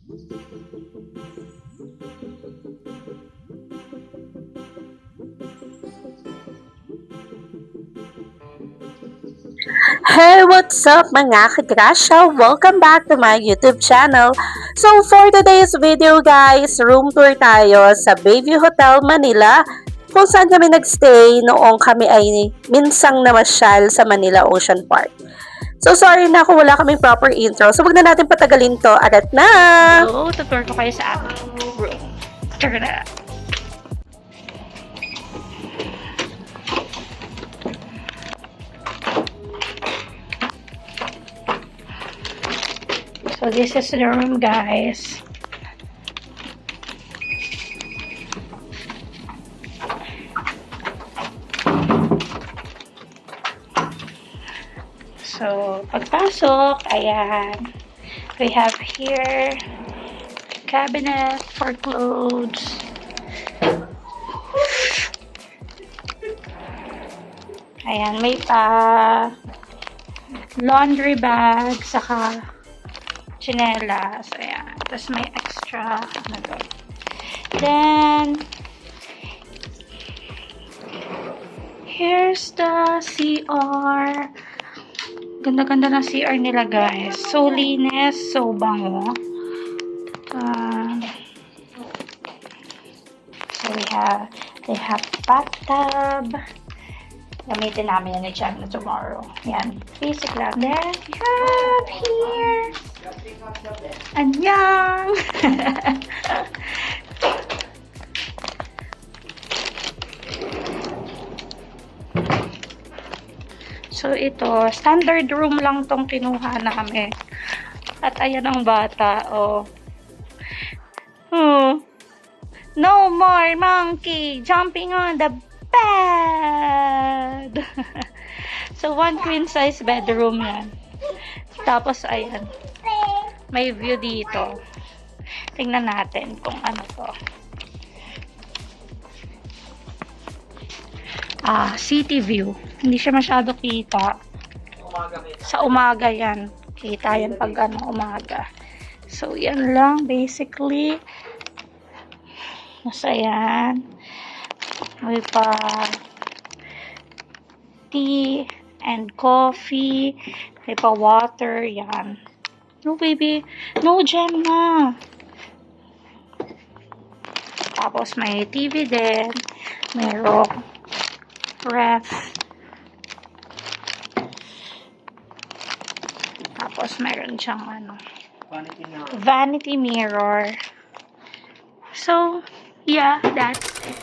Hey, what's up mga kagrasya? Welcome back to my YouTube channel. So for today's video guys, room tour tayo sa Bayview Hotel, Manila, kung saan kami nagstay noong kami ay minsang namasyal sa Manila Ocean Park. So sorry na kung wala kaming proper intro, so wag na natin patagalin to, agad na! So, tutur ko kayo sa aming room. Tara na! So, this is the room, guys. So, pagpasok, ayan. We have here cabinet for clothes. Ayan, may pa laundry bag, saka chinelas. Ayan. Tapos may extra na doon. Then, here's the CR. Ganda-ganda ng CR nila, guys. So linis, so bango. So they have bathtub. Gamitin namin yan ni Chad na tomorrow. Yan. Basic lang. Then, we have here. Annyeong! So, ito, standard room lang tong kinuha namin. At ayan ang bata, oh. No more monkey jumping on the bed! So, one queen size bedroom yan. Tapos, ayan. May view dito. Tingnan natin kung ano to. City view. Hindi siya masyado kita. Sa umaga yan. Kita yan pag umaga. So, yan lang. Basically, nasa yan. May pa tea and coffee. May pa water. Yan. No, baby. No, Gemma. Tapos, may TV din. Merong ref. Tapos, meron siyang vanity mirror. So, yeah, that's it.